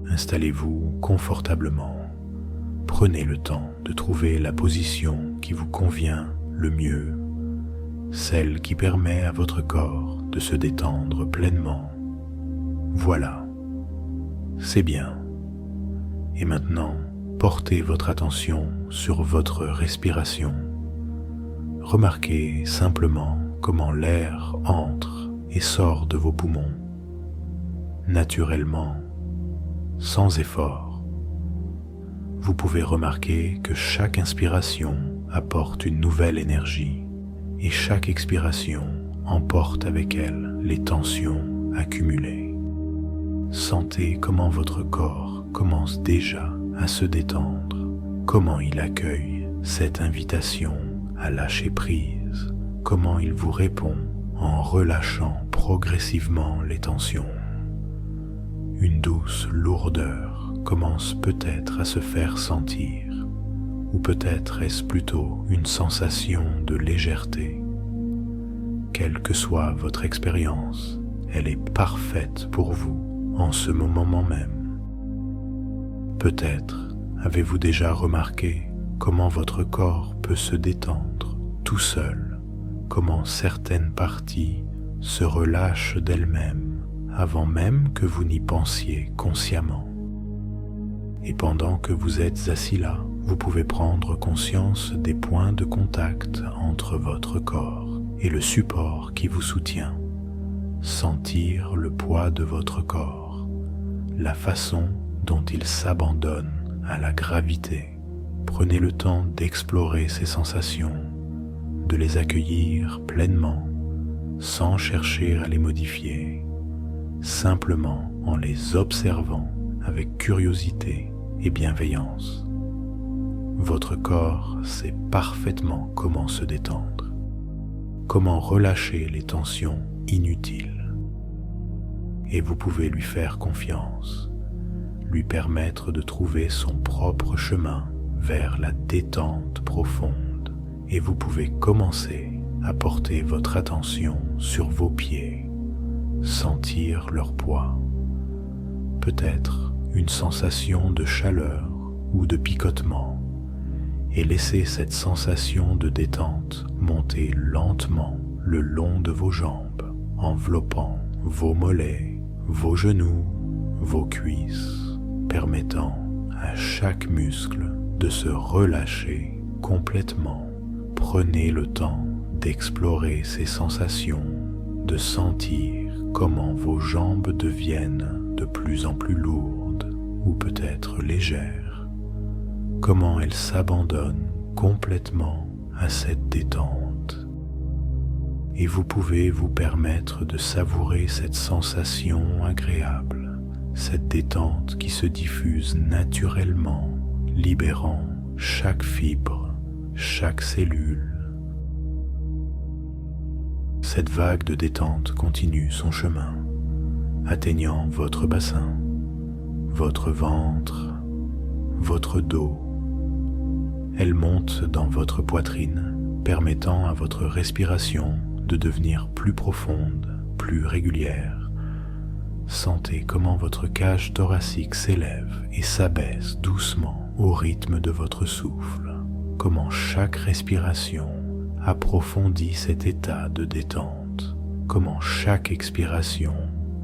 Installez-vous confortablement. Prenez le temps de trouver la position qui vous convient le mieux, celle qui permet à votre corps de se détendre pleinement. Voilà, c'est bien. Et maintenant, portez votre attention sur votre respiration. Remarquez simplement comment l'air entre et sort de vos poumons, naturellement, sans effort. Vous pouvez remarquer que chaque inspiration apporte une nouvelle énergie et chaque expiration emporte avec elle les tensions accumulées. Sentez comment votre corps commence déjà à se détendre, comment il accueille cette invitation à lâcher prise, comment il vous répond en relâchant progressivement les tensions. Une douce lourdeur commence peut-être à se faire sentir, ou peut-être est-ce plutôt une sensation de légèreté. Quelle que soit votre expérience, elle est parfaite pour vous en ce moment même. Peut-être avez-vous déjà remarqué comment votre corps peut se détendre tout seul, comment certaines parties se relâchent d'elles-mêmes avant même que vous n'y pensiez consciemment. Et pendant que vous êtes assis là, vous pouvez prendre conscience des points de contact entre votre corps et le support qui vous soutient. Sentir le poids de votre corps, la façon dont il s'abandonne à la gravité. Prenez le temps d'explorer ces sensations, de les accueillir pleinement, sans chercher à les modifier, simplement en les observant avec curiosité et bienveillance. Votre corps sait parfaitement comment se détendre, comment relâcher les tensions inutiles. Et vous pouvez lui faire confiance, lui permettre de trouver son propre chemin vers la détente profonde. Et vous pouvez commencer à porter votre attention sur vos pieds, sentir leur poids, peut-être une sensation de chaleur ou de picotement, et laisser cette sensation de détente monter lentement le long de vos jambes, enveloppant vos mollets, vos genoux, vos cuisses, permettant à chaque muscle de se relâcher complètement. Prenez le temps d'explorer ces sensations, de sentir comment vos jambes deviennent de plus en plus lourdes ou peut-être légères, comment elles s'abandonnent complètement à cette détente. Et vous pouvez vous permettre de savourer cette sensation agréable, cette détente qui se diffuse naturellement, libérant chaque fibre, chaque cellule. Cette vague de détente continue son chemin, atteignant votre bassin, votre ventre, votre dos. Elle monte dans votre poitrine, permettant à votre respiration de devenir plus profonde, plus régulière. Sentez comment votre cage thoracique s'élève et s'abaisse doucement au rythme de votre souffle, comment chaque respiration approfondit cet état de détente, comment chaque expiration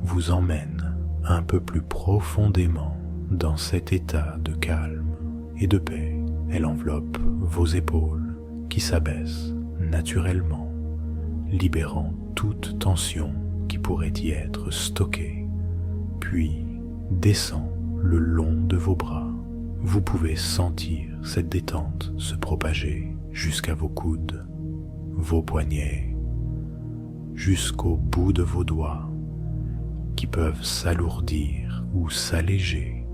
vous emmène un peu plus profondément dans cet état de calme et de paix. Elle enveloppe vos épaules qui s'abaissent naturellement, libérant toute tension qui pourrait y être stockée, puis descend le long de vos bras. Vous pouvez sentir cette détente se propager jusqu'à vos coudes, vos poignets, jusqu'au bout de vos doigts, qui peuvent s'alourdir ou s'alléger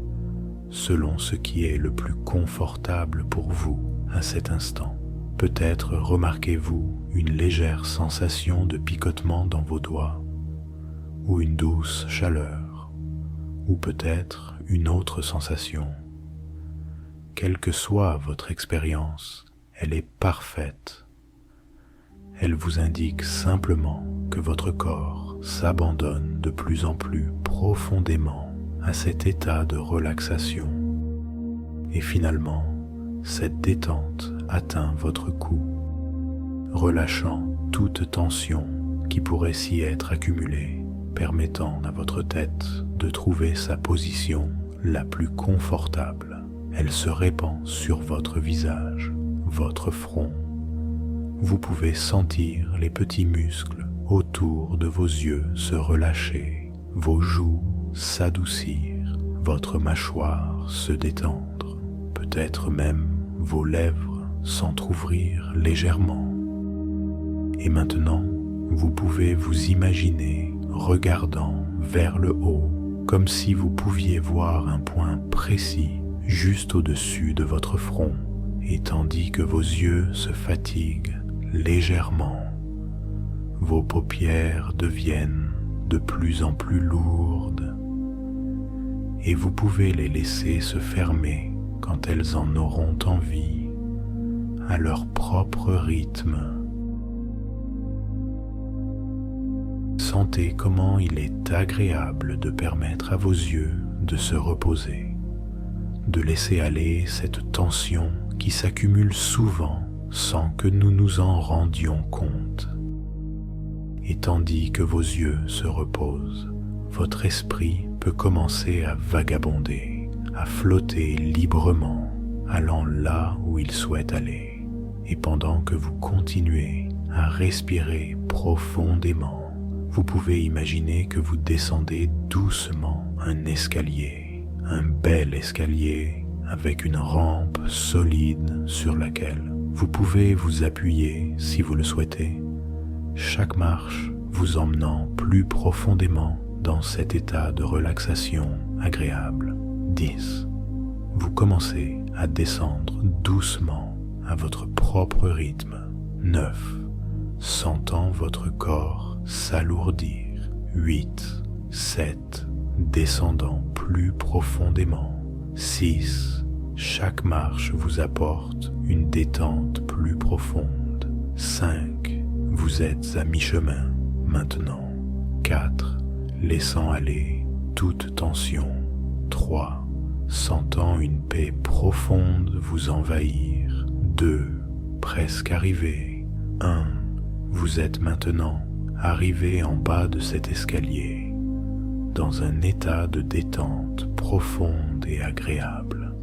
selon ce qui est le plus confortable pour vous à cet instant. Peut-être remarquez-vous une légère sensation de picotement dans vos doigts, ou une douce chaleur, ou peut-être une autre sensation. Quelle que soit votre expérience, elle est parfaite. Elle vous indique simplement que votre corps s'abandonne de plus en plus profondément à cet état de relaxation. Et finalement, cette détente atteint votre cou, relâchant toute tension qui pourrait s'y être accumulée, permettant à votre tête de trouver sa position la plus confortable. Elle se répand sur votre visage, votre front. Vous pouvez sentir les petits muscles autour de vos yeux se relâcher, vos joues s'adoucir, votre mâchoire se détendre, peut-être même vos lèvres s'entr'ouvrir légèrement. Et maintenant, vous pouvez vous imaginer regardant vers le haut, comme si vous pouviez voir un point précis juste au-dessus de votre front, et tandis que vos yeux se fatiguent légèrement, vos paupières deviennent de plus en plus lourdes, et vous pouvez les laisser se fermer quand elles en auront envie, à leur propre rythme. Sentez comment il est agréable de permettre à vos yeux de se reposer, de laisser aller cette tension qui s'accumule souvent sans que nous nous en rendions compte. Et tandis que vos yeux se reposent, votre esprit peut commencer à vagabonder, à flotter librement, allant là où il souhaite aller. Et pendant que vous continuez à respirer profondément, vous pouvez imaginer que vous descendez doucement un escalier, un bel escalier avec une rampe solide sur laquelle vous pouvez vous appuyer si vous le souhaitez, chaque marche vous emmenant plus profondément dans cet état de relaxation agréable. 10. Vous commencez à descendre doucement à votre propre rythme. 9. Sentant votre corps s'alourdir. 8. 7. Descendant plus profondément. 6. Chaque marche vous apporte une détente plus profonde. 5. Vous êtes à mi-chemin maintenant. 4. Laissant aller toute tension. 3. Sentant une paix profonde vous envahir. 2. Presque arrivé. 1. Vous êtes maintenant arrivé en bas de cet escalier, dans un état de détente profonde et agréable.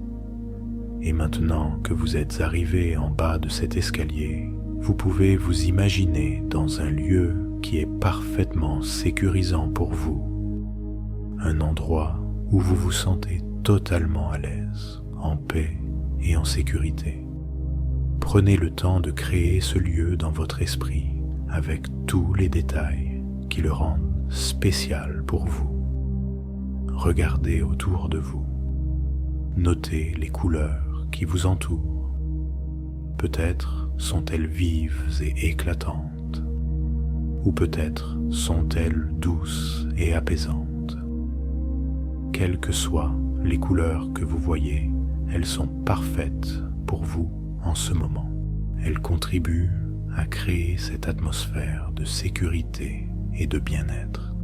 Et maintenant que vous êtes arrivé en bas de cet escalier, vous pouvez vous imaginer dans un lieu qui est parfaitement sécurisant pour vous, un endroit où vous vous sentez totalement à l'aise, en paix et en sécurité. Prenez le temps de créer ce lieu dans votre esprit avec tous les détails qui le rendent spécial pour vous. Regardez autour de vous. Notez les couleurs qui vous entourent. Peut-être sont-elles vives et éclatantes, ou peut-être sont-elles douces et apaisantes. Quelles que soient les couleurs que vous voyez, elles sont parfaites pour vous en ce moment. Elles contribuent à créer cette atmosphère de sécurité et de bien-être.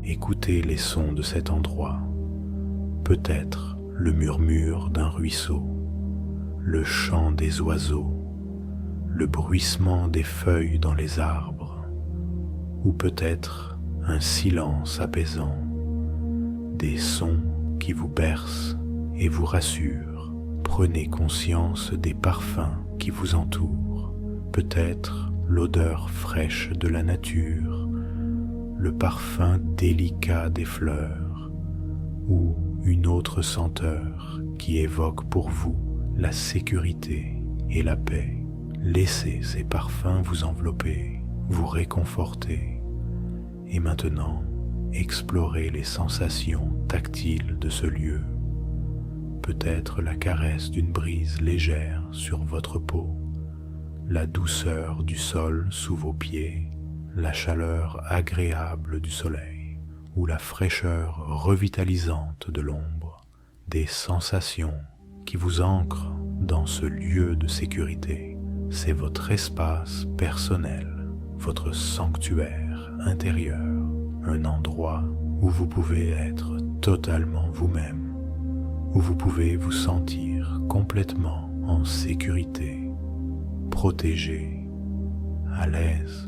Écoutez les sons de cet endroit, peut-être le murmure d'un ruisseau, le chant des oiseaux, le bruissement des feuilles dans les arbres, ou peut-être un silence apaisant, des sons qui vous bercent et vous rassurent. Prenez conscience des parfums qui vous entourent, peut-être l'odeur fraîche de la nature, le parfum délicat des fleurs, ou une autre senteur qui évoque pour vous la sécurité et la paix. Laissez ces parfums vous envelopper, vous réconforter, et maintenant explorez les sensations tactiles de ce lieu. Peut-être la caresse d'une brise légère sur votre peau, la douceur du sol sous vos pieds, la chaleur agréable du soleil ou la fraîcheur revitalisante de l'ombre, des sensations qui vous ancrent dans ce lieu de sécurité. C'est votre espace personnel, votre sanctuaire intérieur, un endroit où vous pouvez être totalement vous-même, où vous pouvez vous sentir complètement en sécurité, protégé, à l'aise,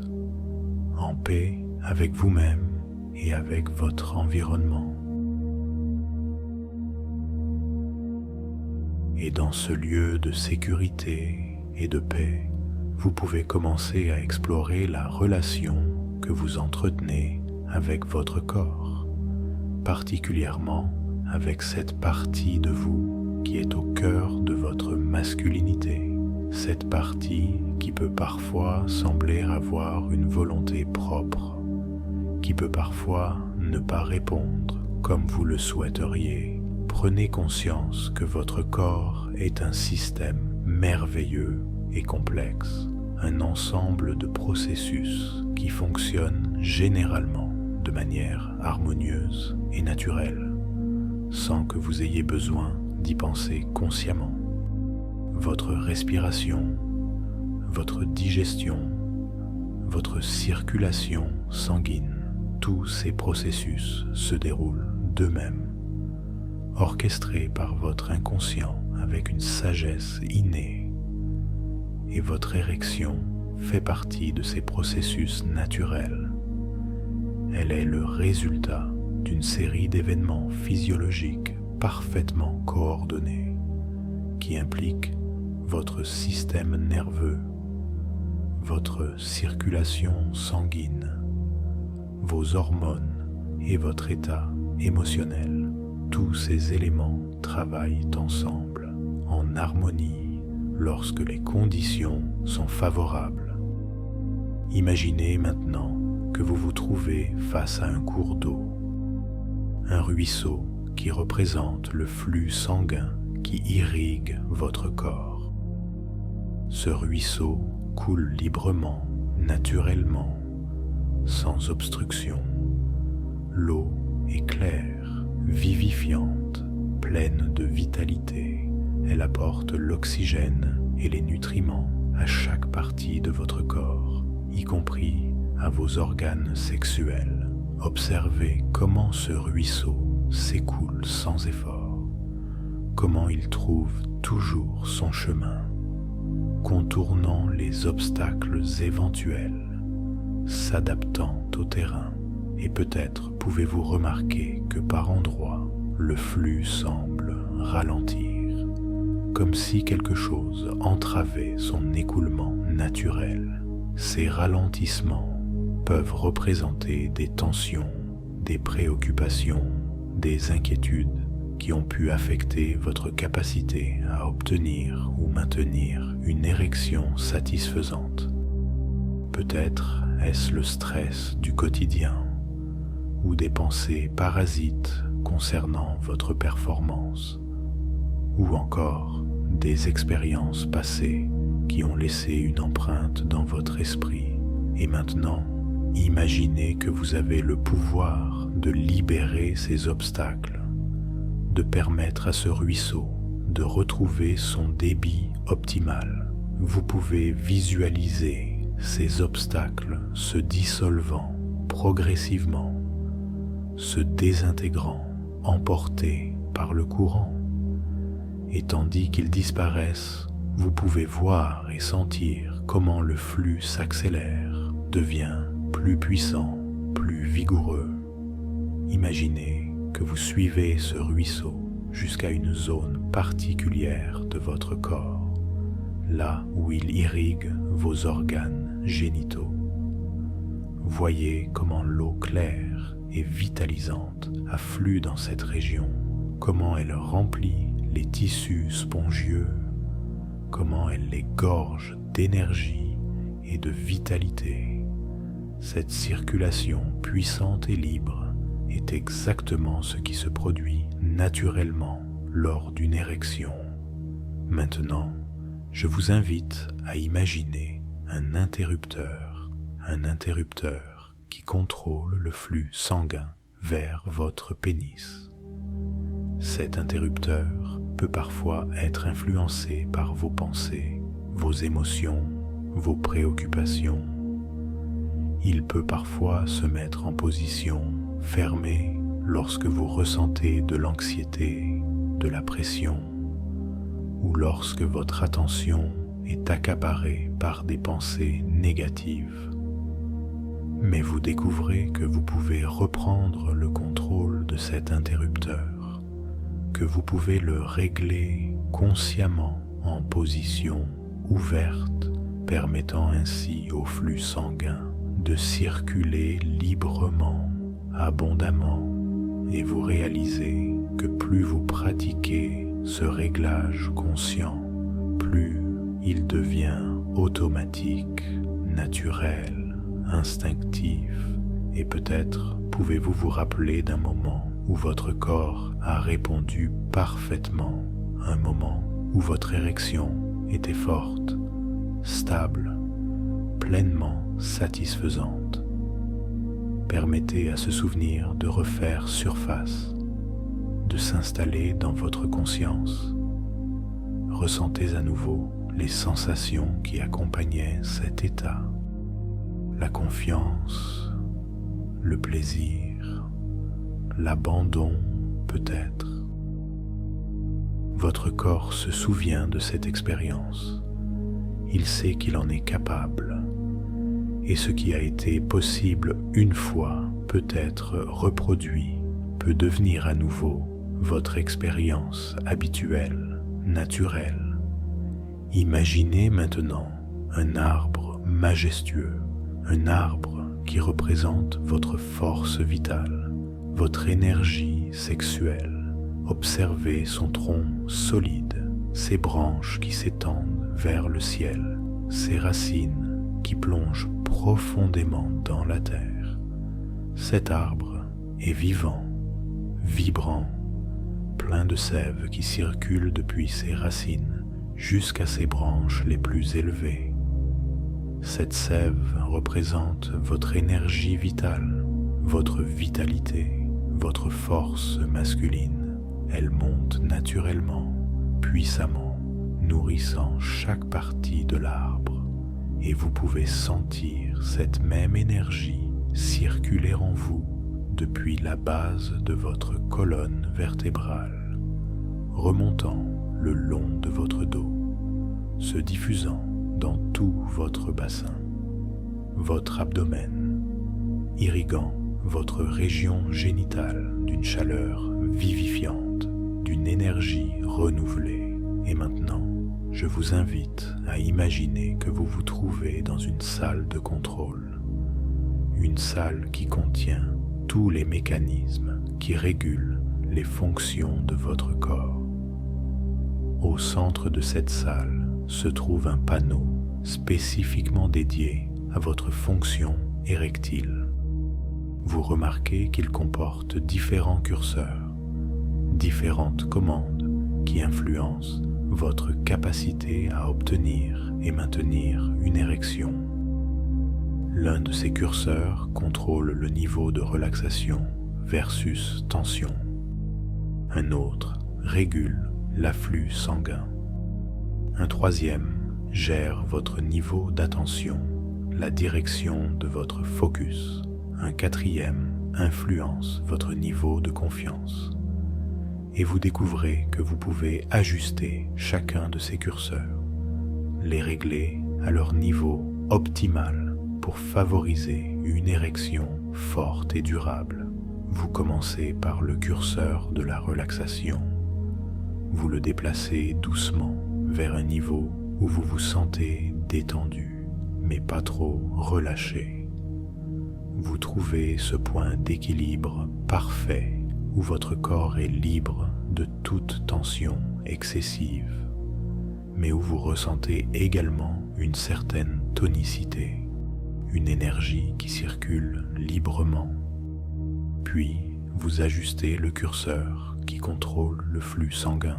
en paix avec vous-même et avec votre environnement. Et dans ce lieu de sécurité et de paix, vous pouvez commencer à explorer la relation que vous entretenez avec votre corps, particulièrement avec cette partie de vous qui est au cœur de votre masculinité, cette partie qui peut parfois sembler avoir une volonté propre, qui peut parfois ne pas répondre comme vous le souhaiteriez. Prenez conscience que votre corps est un système merveilleux et complexe, un ensemble de processus qui fonctionnent généralement de manière harmonieuse et naturelle, sans que vous ayez besoin d'y penser consciemment. Votre respiration, votre digestion, votre circulation sanguine, tous ces processus se déroulent d'eux-mêmes, orchestrés par votre inconscient avec une sagesse innée, et votre érection fait partie de ces processus naturels. Elle est le résultat d'une série d'événements physiologiques parfaitement coordonnés qui impliquent votre système nerveux, votre circulation sanguine, vos hormones et votre état émotionnel. Tous ces éléments travaillent ensemble, en harmonie, lorsque les conditions sont favorables. Imaginez maintenant que vous vous trouvez face à un cours d'eau, un ruisseau qui représente le flux sanguin qui irrigue votre corps. Ce ruisseau coule librement, naturellement, sans obstruction. L'eau est claire, vivifiante, pleine de vitalité. Elle apporte l'oxygène et les nutriments à chaque partie de votre corps, y compris à vos organes sexuels. Observez comment ce ruisseau s'écoule sans effort, comment il trouve toujours son chemin, contournant les obstacles éventuels, s'adaptant au terrain. Et peut-être pouvez-vous remarquer que par endroits, le flux semble ralentir, comme si quelque chose entravait son écoulement naturel. Ces ralentissements peuvent représenter des tensions, des préoccupations, des inquiétudes qui ont pu affecter votre capacité à obtenir ou maintenir une érection satisfaisante. Peut-être est-ce le stress du quotidien ou des pensées parasites concernant votre performance, ou encore des expériences passées qui ont laissé une empreinte dans votre esprit. Et maintenant, imaginez que vous avez le pouvoir de libérer ces obstacles, de permettre à ce ruisseau de retrouver son débit optimal. Vous pouvez visualiser ces obstacles se dissolvant progressivement, se désintégrant, emportés par le courant. Et tandis qu'ils disparaissent, vous pouvez voir et sentir comment le flux s'accélère, devient plus puissant, plus vigoureux. Imaginez que vous suivez ce ruisseau jusqu'à une zone particulière de votre corps, là où il irrigue vos organes génitaux. Voyez comment l'eau claire et vitalisante afflue dans cette région, comment elle remplit les tissus spongieux, comment elle les gorge d'énergie et de vitalité. Cette circulation puissante et libre est exactement ce qui se produit naturellement lors d'une érection. Maintenant, je vous invite à imaginer un interrupteur qui contrôle le flux sanguin vers votre pénis. Cet interrupteur peut parfois être influencé par vos pensées, vos émotions, vos préoccupations. Il peut parfois se mettre en position fermée lorsque vous ressentez de l'anxiété, de la pression, ou lorsque votre attention est accaparée par des pensées négatives. Mais vous découvrez que vous pouvez reprendre le contrôle de cet interrupteur, que vous pouvez le régler consciemment en position ouverte, permettant ainsi au flux sanguin de circuler librement, abondamment, et vous réalisez que plus vous pratiquez ce réglage conscient, plus il devient automatique, naturel, instinctif, et peut-être pouvez-vous vous rappeler d'un moment où votre corps a répondu parfaitement, un moment où votre érection était forte, stable, pleinement satisfaisante. Permettez à ce souvenir de refaire surface, de s'installer dans votre conscience. Ressentez à nouveau les sensations qui accompagnaient cet état, la confiance, le plaisir, l'abandon peut-être. Votre corps se souvient de cette expérience. Il sait qu'il en est capable. Et ce qui a été possible une fois peut être reproduit, peut devenir à nouveau votre expérience habituelle, naturelle. Imaginez maintenant un arbre majestueux, un arbre qui représente votre force vitale, votre énergie sexuelle. Observez son tronc solide, ses branches qui s'étendent vers le ciel, ses racines qui plongent profondément dans la terre. Cet arbre est vivant, vibrant, plein de sève qui circule depuis ses racines jusqu'à ses branches les plus élevées. Cette sève représente votre énergie vitale, votre vitalité, votre force masculine. Elle monte naturellement, puissamment, nourrissant chaque partie de l'arbre. Et vous pouvez sentir cette même énergie circuler en vous depuis la base de votre colonne vertébrale, remontant le long de votre dos, se diffusant dans tout votre bassin, votre abdomen, irriguant votre région génitale d'une chaleur vivifiante, d'une énergie renouvelée. Et maintenant, je vous invite à imaginer que vous vous trouvez dans une salle de contrôle, une salle qui contient tous les mécanismes qui régulent les fonctions de votre corps. Au centre de cette salle se trouve un panneau spécifiquement dédié à votre fonction érectile. Vous remarquez qu'il comporte différents curseurs, différentes commandes qui influencent votre capacité à obtenir et maintenir une érection. L'un de ces curseurs contrôle le niveau de relaxation versus tension. Un autre régule l'afflux sanguin. Un troisième gère votre niveau d'attention, la direction de votre focus. Un quatrième influence votre niveau de confiance. Et vous découvrez que vous pouvez ajuster chacun de ces curseurs, les régler à leur niveau optimal pour favoriser une érection forte et durable. Vous commencez par le curseur de la relaxation. Vous le déplacez doucement vers un niveau où vous vous sentez détendu, mais pas trop relâché. Vous trouvez ce point d'équilibre parfait où votre corps est libre de toute tension excessive, mais où vous ressentez également une certaine tonicité, une énergie qui circule librement. Puis, vous ajustez le curseur qui contrôle le flux sanguin.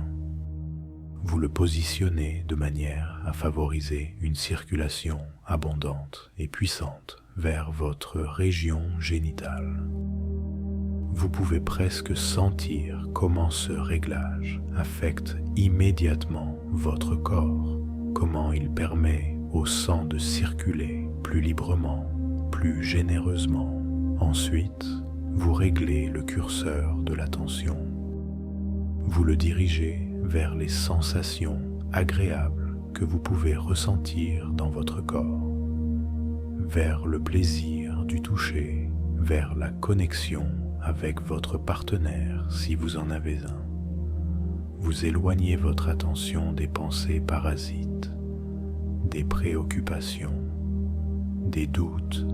Vous le positionnez de manière à favoriser une circulation abondante et puissante vers votre région génitale. Vous pouvez presque sentir comment ce réglage affecte immédiatement votre corps, comment il permet au sang de circuler plus librement, plus généreusement. Ensuite, vous réglez le curseur de l'attention. Vous le dirigez vers les sensations agréables que vous pouvez ressentir dans votre corps, vers le plaisir du toucher, vers la connexion avec votre partenaire si vous en avez un. Vous éloignez votre attention des pensées parasites, des préoccupations, des doutes,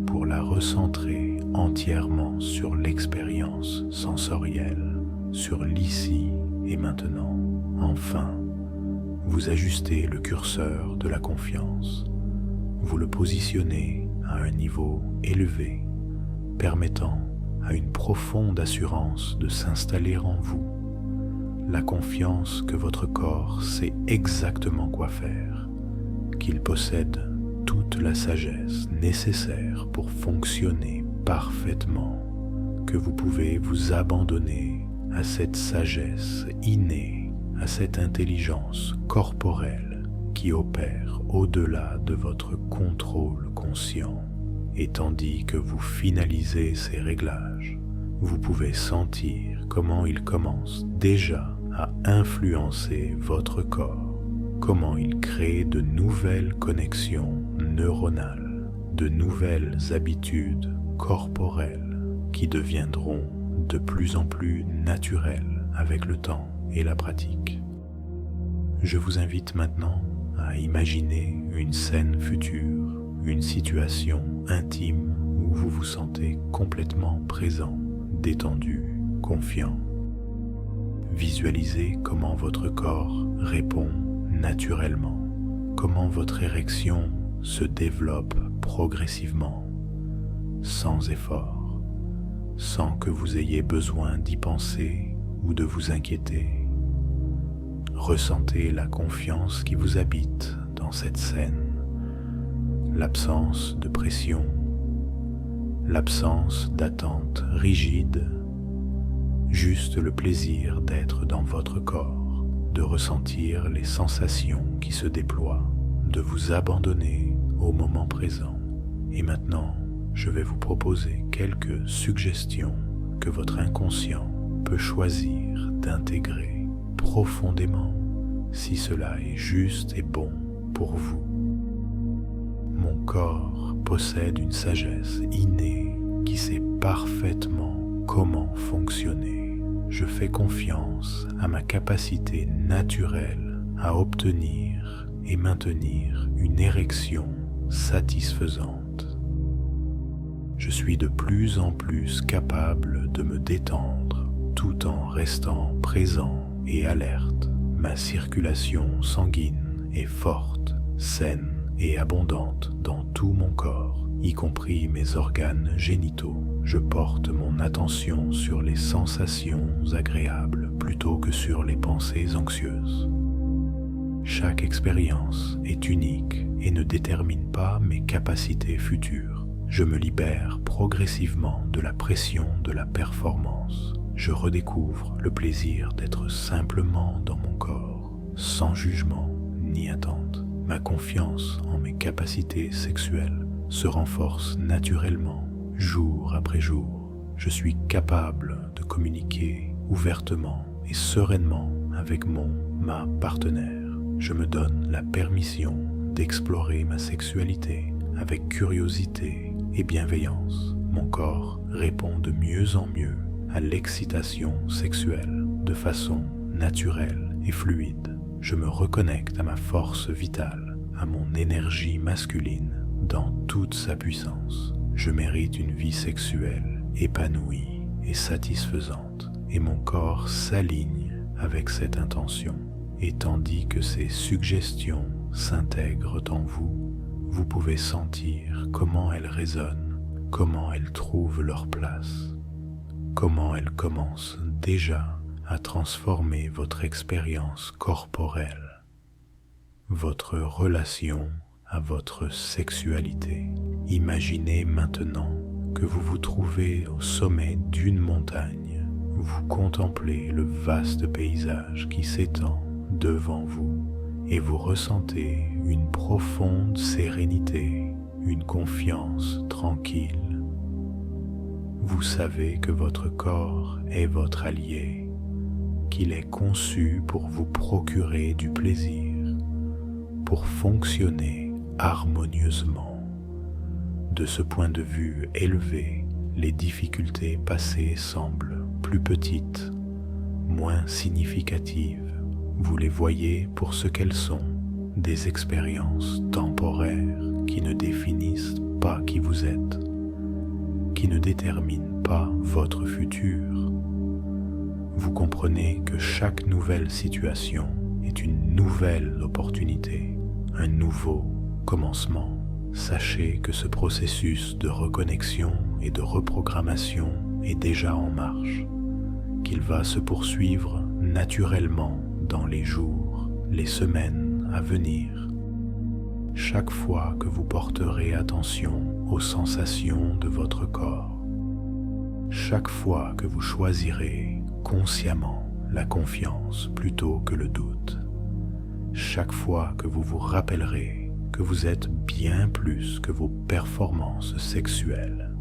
pour la recentrer entièrement sur l'expérience sensorielle, sur l'ici et maintenant. Enfin, vous ajustez le curseur de la confiance. Vous le positionnez à un niveau élevé, permettant à une profonde assurance de s'installer en vous. La confiance que votre corps sait exactement quoi faire, qu'il possède toute la sagesse nécessaire pour fonctionner parfaitement, que vous pouvez vous abandonner à cette sagesse innée, à cette intelligence corporelle qui opère au-delà de votre contrôle conscient. Et tandis que vous finalisez ces réglages, vous pouvez sentir comment ils commencent déjà à influencer votre corps, comment ils créent de nouvelles connexions neuronales, de nouvelles habitudes corporelles qui deviendront de plus en plus naturelles avec le temps et la pratique. Je vous invite maintenant à imaginer une scène future, une situation intime où vous vous sentez complètement présent, détendu, confiant. Visualisez comment votre corps répond naturellement, comment votre érection se développe progressivement, sans effort, sans que vous ayez besoin d'y penser ou de vous inquiéter. Ressentez la confiance qui vous habite dans cette scène, l'absence de pression, l'absence d'attente rigide, juste le plaisir d'être dans votre corps, de ressentir les sensations qui se déploient, de vous abandonner au moment présent. Et maintenant, je vais vous proposer quelques suggestions que votre inconscient peut choisir d'intégrer profondément si cela est juste et bon pour vous. Mon corps possède une sagesse innée qui sait parfaitement comment fonctionner. Je fais confiance à ma capacité naturelle à obtenir et maintenir une érection satisfaisante. Je suis de plus en plus capable de me détendre tout en restant présent et alerte. Ma circulation sanguine est forte, saine et abondante dans tout mon corps, y compris mes organes génitaux. Je porte mon attention sur les sensations agréables plutôt que sur les pensées anxieuses. Chaque expérience est unique et ne détermine pas mes capacités futures. Je me libère progressivement de la pression de la performance. Je redécouvre le plaisir d'être simplement dans mon corps, sans jugement ni attente. Ma confiance en mes capacités sexuelles se renforce naturellement, jour après jour. Je suis capable de communiquer ouvertement et sereinement avec ma partenaire. Je me donne la permission d'explorer ma sexualité avec curiosité et bienveillance. Mon corps répond de mieux en mieux à l'excitation sexuelle de façon naturelle et fluide. Je me reconnecte à ma force vitale, à mon énergie masculine dans toute sa puissance. Je mérite une vie sexuelle épanouie et satisfaisante, et mon corps s'aligne avec cette intention. Et tandis que ces suggestions s'intègrent en vous, vous pouvez sentir comment elles résonnent, comment elles trouvent leur place, comment elles commencent déjà à transformer votre expérience corporelle, votre relation à votre sexualité. Imaginez maintenant que vous vous trouvez au sommet d'une montagne. Vous contemplez le vaste paysage qui s'étend devant vous et vous ressentez une profonde sérénité, une confiance tranquille. Vous savez que votre corps est votre allié, qu'il est conçu pour vous procurer du plaisir, pour fonctionner harmonieusement. De ce point de vue élevé, les difficultés passées semblent plus petites, moins significatives. Vous les voyez pour ce qu'elles sont, des expériences temporaires qui ne définissent pas qui vous êtes, qui ne déterminent pas votre futur. Vous comprenez que chaque nouvelle situation est une nouvelle opportunité, un nouveau commencement. Sachez que ce processus de reconnexion et de reprogrammation est déjà en marche, qu'il va se poursuivre naturellement dans les jours, les semaines à venir. Chaque fois que vous porterez attention aux sensations de votre corps, chaque fois que vous choisirez consciemment la confiance plutôt que le doute, chaque fois que vous vous rappellerez que vous êtes bien plus que vos performances sexuelles,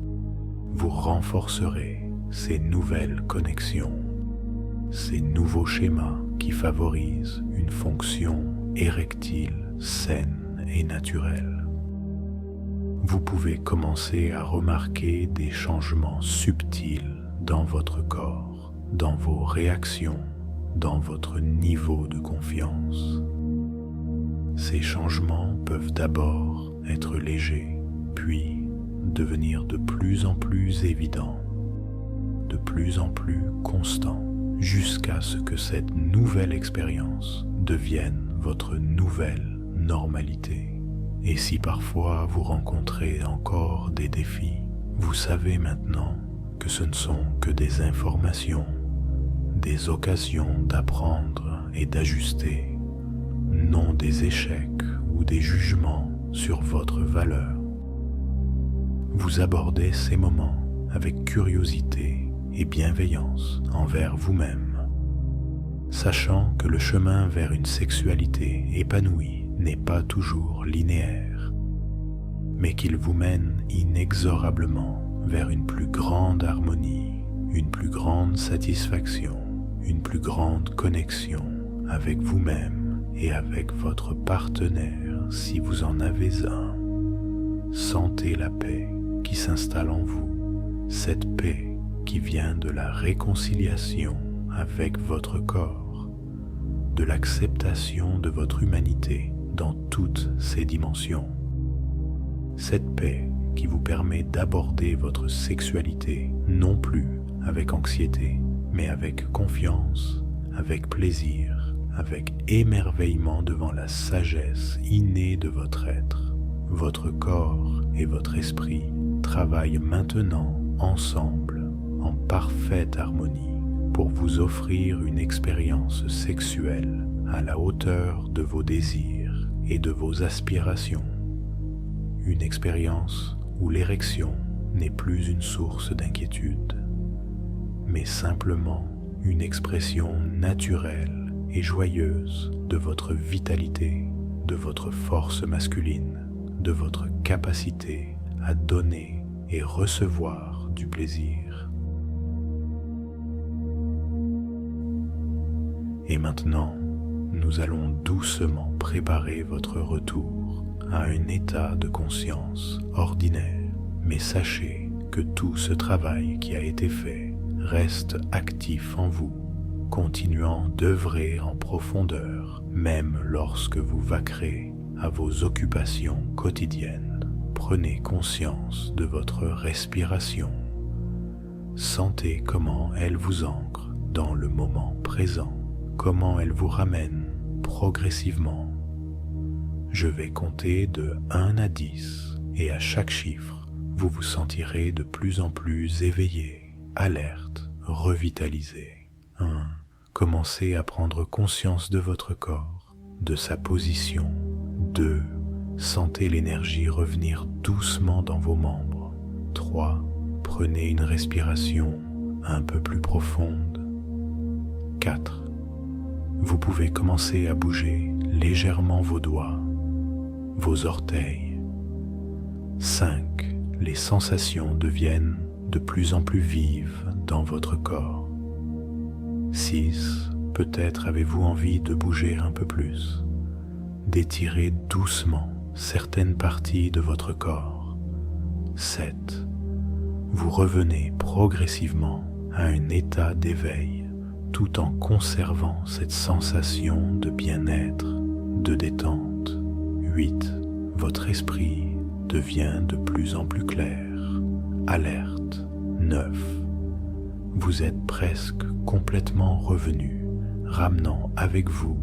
vous renforcerez ces nouvelles connexions, ces nouveaux schémas qui favorisent une fonction érectile, saine et naturelle. Vous pouvez commencer à remarquer des changements subtils dans votre corps, dans vos réactions, dans votre niveau de confiance. Ces changements peuvent d'abord être légers, puis devenir de plus en plus évidents, de plus en plus constants, jusqu'à ce que cette nouvelle expérience devienne votre nouvelle normalité. Et si parfois vous rencontrez encore des défis, vous savez maintenant que ce ne sont que des informations, des occasions d'apprendre et d'ajuster, non des échecs ou des jugements sur votre valeur. Vous abordez ces moments avec curiosité et bienveillance envers vous-même, sachant que le chemin vers une sexualité épanouie n'est pas toujours linéaire, mais qu'il vous mène inexorablement vers une plus grande harmonie, une plus grande satisfaction, une plus grande connexion avec vous-même et avec votre partenaire si vous en avez un. Sentez la paix qui s'installe en vous, cette paix qui vient de la réconciliation avec votre corps, de l'acceptation de votre humanité dans toutes ses dimensions. Cette paix qui vous permet d'aborder votre sexualité non plus avec anxiété, mais avec confiance, avec plaisir, avec émerveillement devant la sagesse innée de votre être. Votre corps et votre esprit travaillent maintenant ensemble en parfaite harmonie pour vous offrir une expérience sexuelle à la hauteur de vos désirs et de vos aspirations. Une expérience où l'érection n'est plus une source d'inquiétude, mais simplement une expression naturelle et joyeuse de votre vitalité, de votre force masculine, de votre capacité à donner et recevoir du plaisir. Et maintenant, nous allons doucement préparer votre retour à un état de conscience ordinaire, mais sachez que tout ce travail qui a été fait reste actif en vous, continuant d'œuvrer en profondeur, même lorsque vous vaquerez à vos occupations quotidiennes. Prenez conscience de votre respiration. Sentez comment elle vous ancre dans le moment présent, comment elle vous ramène progressivement. Je vais compter de 1 à 10 et à chaque chiffre, vous vous sentirez de plus en plus éveillé, alerte, revitalisé. 1. Commencez à prendre conscience de votre corps, de sa position. 2. Sentez l'énergie revenir doucement dans vos membres. 3. Prenez une respiration un peu plus profonde. 4. Vous pouvez commencer à bouger légèrement vos doigts, vos orteils. 5. Les sensations deviennent de plus en plus vive dans votre corps. 6. Peut-être avez-vous envie de bouger un peu plus, d'étirer doucement certaines parties de votre corps. 7. Vous revenez progressivement à un état d'éveil tout en conservant cette sensation de bien-être, de détente. 8. Votre esprit devient de plus en plus clair, alerte. 9. Vous êtes presque complètement revenu, ramenant avec vous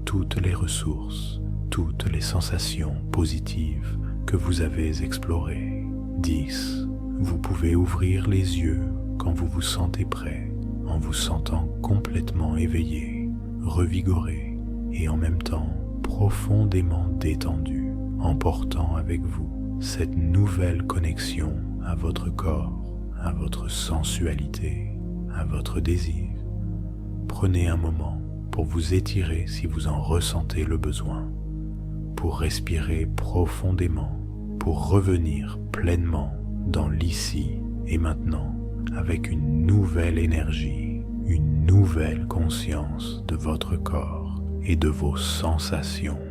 toutes les ressources, toutes les sensations positives que vous avez explorées. 10. Vous pouvez ouvrir les yeux quand vous vous sentez prêt, en vous sentant complètement éveillé, revigoré et en même temps profondément détendu, emportant avec vous cette nouvelle connexion à votre corps, à votre sensualité, à votre désir. Prenez un moment pour vous étirer si vous en ressentez le besoin, pour respirer profondément, pour revenir pleinement dans l'ici et maintenant avec une nouvelle énergie, une nouvelle conscience de votre corps et de vos sensations.